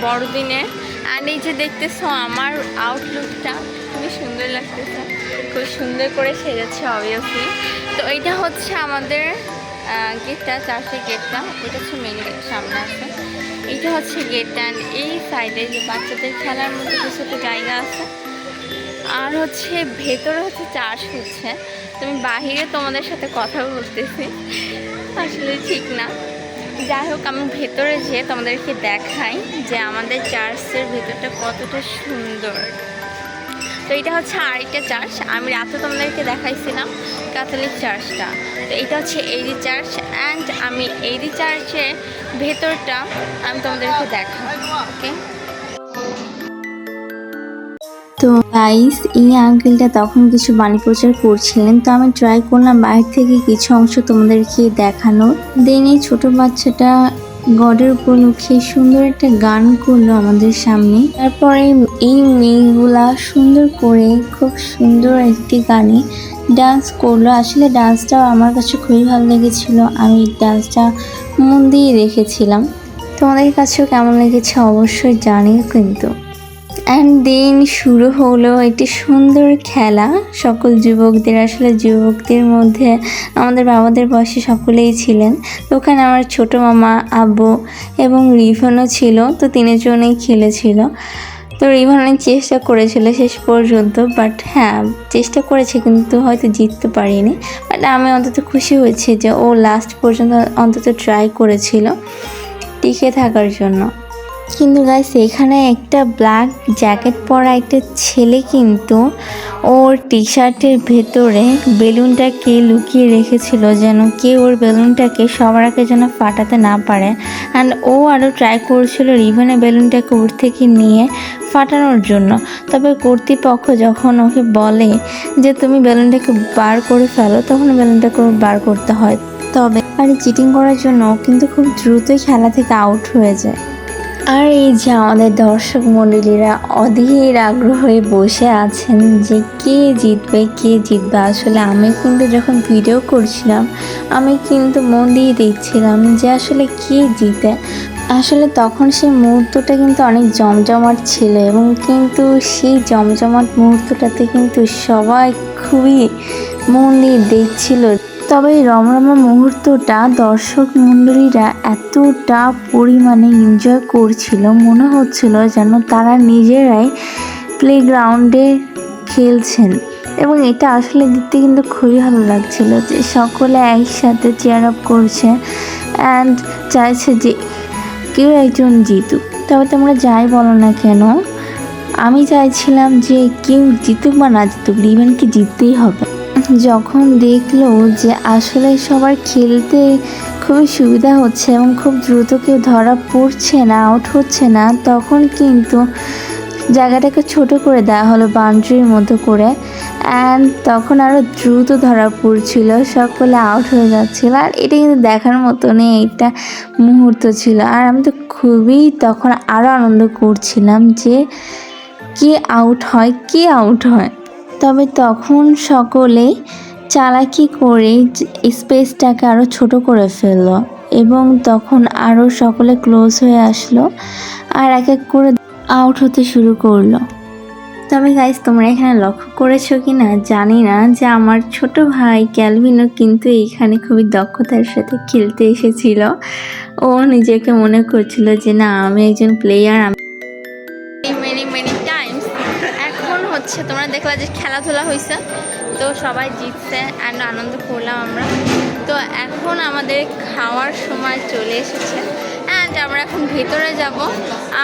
বড়দিনের। অ্যান্ড এই যে দেখতেছো আমার আউটলুকটা খুবই সুন্দর লাগতেছে, খুব সুন্দর করে সেজেছে অবভিয়াসলি। তো এইটা হচ্ছে আমাদের গেটটা, চার্চের গেটটা। এটা হচ্ছে মেন গেট, সামনে আছে। এইটা হচ্ছে গেটটা। অ্যান্ড এই সাইডে যে বাচ্চাদের খেলার মতো কিছু একটা জায়গা আছে। আর হচ্ছে ভেতরে হচ্ছে চার্চ হচ্ছে। তুমি বাহিরে তোমাদের সাথে কথা বলতেছি, আসলে ঠিক না। যাই হোক, আমি ভেতরে যেয়ে তোমাদেরকে দেখাই যে আমাদের চার্চের ভেতরটা কতটা সুন্দর। তো এটা হচ্ছে আরেকটা চার্চ, আমি রাতে তোমাদেরকে দেখাইছিলাম ক্যাথলিক চার্চটা। তো এটা হচ্ছে এইডি চার্চ। অ্যান্ড আমি এইডি চার্চের ভেতরটা আমি তোমাদেরকে দেখাই। ওকে, তো গাইস, এই আঙ্কেলটা তখন কিছু বাণী প্রচার করছিলেন, তো আমি ট্রাই করলাম বাইরে থেকে কিছু অংশ তোমাদেরকে দেখানো। দেন এই ছোট বাচ্চাটা গডের উপলক্ষে সুন্দর একটা গান করলো আমাদের সামনে। তারপরে এই মেয়েগুলা সুন্দর করে খুব সুন্দর একটি গানে ডান্স করলো। আসলে ডান্সটাও আমার কাছে খুবই ভালো লেগেছিল, আমি ডান্সটা মন দিয়ে দেখেছিলাম। তোমাদের কাছেও কেমন লেগেছে অবশ্যই জানিও কিন্তু। অ্যান্ড দেন শুরু হলো একটি সুন্দর খেলা সকল যুবকদের। আসলে যুবকদের মধ্যে আমাদের বাবাদের বয়সী সকলেই ছিলেন। তো ওখানে আমার ছোট মামা, আব্বু এবং রিভানও ছিল। তো তিনজনেই খেলেছিল। তো রিভান অনেক চেষ্টা করেছিল শেষ পর্যন্ত, বাট হ্যাঁ চেষ্টা করেছে কিন্তু হয়তো জিততে পারিনি। বাট আমি অন্তত খুশি হয়েছি যে ও লাস্ট পর্যন্ত অন্তত ট্রাই করেছিল টিকে থাকার জন্য। কিন্তু গাইস, এখানে একটা ব্ল্যাক জ্যাকেট পরা একটা ছেলে কিন্তু ওর টি শার্টের ভেতরে বেলুনটাকে লুকিয়ে রেখেছিল, যেন কেউ ওর বেলুনটাকে সবার আগে যেন ফাটাতে না পারে। অ্যান্ড ও আরও ট্রাই করছিল রিভেনের বেলুনটাকে ওর থেকে নিয়ে ফাটানোর জন্য। তবে কর্তৃপক্ষ যখন ওকে বলে যে তুমি বেলুনটাকে বার করে ফেলো, তখন বেলুনটাকে বার করতে হয়। তবে আর চিটিং করার জন্য কিন্তু খুব দ্রুতই খেলা থেকে আউট হয়ে যায়। আর এই যে আমাদের দর্শক মণ্ডলীরা অধীর আগ্রহে বসে আছেন যে কে জিতবে। আসলে আমি কিন্তু যখন ভিডিও করছিলাম আমি কিন্তু মন দিয়ে দেখছিলাম যে আসলে কে জিতে। আসলে তখন সেই মুহূর্তটা কিন্তু অনেক জমজমাট ছিল, এবং কিন্তু সেই জমজমাট মুহূর্তটাতে কিন্তু সবাই খুবই মন দিয়ে দেখছিল। তবে এই রমরমা মুহূর্তটা দর্শক মণ্ডলীরা এতটা পরিমাণে এনজয় করছিল, মনে হচ্ছিল যেন তারা নিজেরাই প্লেগ্রাউন্ডে খেলছেন। এবং এটা আসলে দেখতে কিন্তু খুবই ভালো লাগছিল যে সকলে একসাথে চেয়ার আপ করছে অ্যান্ড চাইছে যে কেউ একজন জিতুক। তবে তোমরা যাই বলো না কেন, আমি চাইছিলাম যে কেউ জিতুক বা না জিতুক, রিভেনকে জিততেই হবে। যখন দেখলো যে আসলে সবার খেলতে খুবই সুবিধা হচ্ছে এবং খুব দ্রুত কেউ ধরা পড়ছে না, আউট হচ্ছে না, তখন কিন্তু জায়গাটাকে ছোট করে দেওয়া হলো বাউন্ডারির মতো করে। অ্যান্ড তখন আরও দ্রুত ধরা পড়ছিল, সকলে আউট হয়ে যাচ্ছিল। আর এটা কিন্তু দেখার মতনই একটা মুহূর্ত ছিল। আর আমি তো খুবই তখন আরও আনন্দ করছিলাম যে কে আউট হয়। তবে তখন সকলে চালাকি করে স্পেসটাকে আরও ছোট করে ফেললো, এবং তখন আরও সকলে ক্লোজ হয়ে আসলো আর এক এক করে আউট হতে শুরু করলো। তবে গাইস, তোমরা এখানে লক্ষ্য করেছো কি না জানি না যে আমার ছোট ভাই ক্যালভিনও কিন্তু এইখানে খুবই দক্ষতার সাথে খেলতে এসেছিল। ও নিজেকে মনে করছিল যে না, আমি একজন প্লেয়ার। মেনি টাইমস এখন হচ্ছে তোমরা দেখলা যে খেলাধুলা হয়েছে, তো সবাই জিতছে অ্যান্ড আনন্দ করলাম আমরা। তো এখন আমাদের খাওয়ার সময় চলে এসেছে অ্যান্ড আমরা এখন ভেতরে যাব।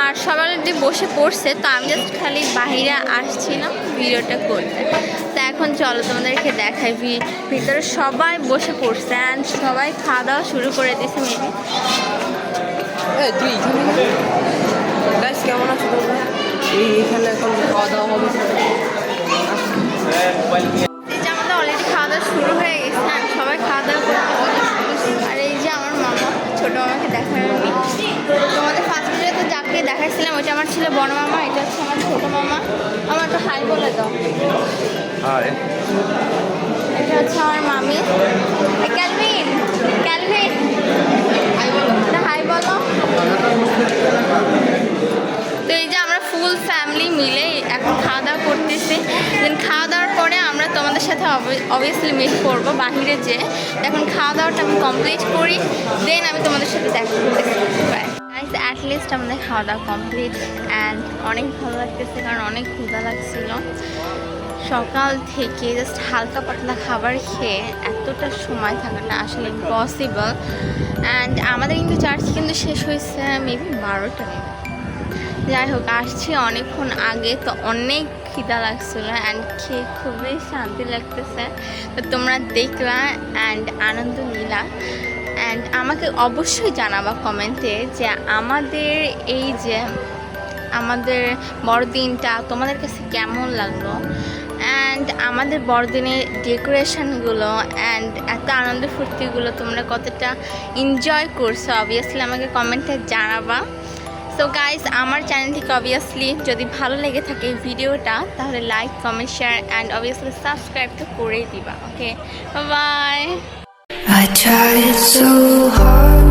আর সবাই যদি বসে পড়ছে, তো আমি জাস্ট খালি বাহিরে আসছিলাম ভিডিওটা করতে। তো এখন চলো তোমাদেরকে দেখাই, ভিতরে সবাই বসে পড়ছে অ্যান্ড সবাই খাওয়া দাওয়া শুরু করে দিয়েছে। মেবি কেমন আছো? এইখানে এখন খাওয়া দাওয়া হবে। আমাদের অলরেডি খাওয়া দাওয়া শুরু হয়ে গেছে, সবাই খাওয়া দাওয়া করতে। আর এই যে আমার মামা, ছোটো মামাকে দেখায়নি তোমাদের ফার্স্ট ভিডিও, তো যাকে দেখাচ্ছিলাম ওইটা আমার ছিল বড় মামা, এটা হচ্ছে আমার ছোটো মামা। আমার তো হাই বলে দাও। এটা হচ্ছে আমার মামি ক্যালভিন। হাই বলো। অবভিয়াসলি মিট করবো বাহিরে যে। এখন খাওয়া দাওয়াটা আমি কমপ্লিট করি, দেন আমি তোমাদের সাথে দেখা করতেছি। গাইস অ্যাটলিস্ট আমাদের খাওয়া দাওয়া কমপ্লিট অ্যান্ড অনেক ভালো লাগতেছে, কারণ অনেক ক্ষুধা লাগছিল সকাল থেকে। জাস্ট হালকা পাতলা খাবার খেয়ে এতটা সময় থাকাটা আসলে ইম্পসিবল। অ্যান্ড আমাদের কিন্তু চার্জ কিন্তু শেষ হয়েছে মেবি 12টা। যাই হোক, আসছি অনেকক্ষণ আগে, তো অনেক খিদা লাগছিল অ্যান্ড খেয়ে খুবই শান্তি লাগতেছে। তো তোমরা দেখলা অ্যান্ড আনন্দ নিলা অ্যান্ড আমাকে অবশ্যই জানাবা কমেন্টে যে আমাদের এই যে আমাদের বড়দিনটা তোমাদের কাছে কেমন লাগলো, অ্যান্ড আমাদের বড়দিনের ডেকোরেশনগুলো অ্যান্ড এত আনন্দ ফুর্তিগুলো তোমরা কতটা এনজয় করছো অবভিয়াসলি আমাকে কমেন্টে জানাবা। সো গাইস, আমার চ্যানেল থেকে অবভিয়াসলি যদি ভালো লেগে থাকে এই ভিডিওটা, তাহলে like comment share and obviously subscribe তো করেই দিবা। ওকে, by. I tried so hard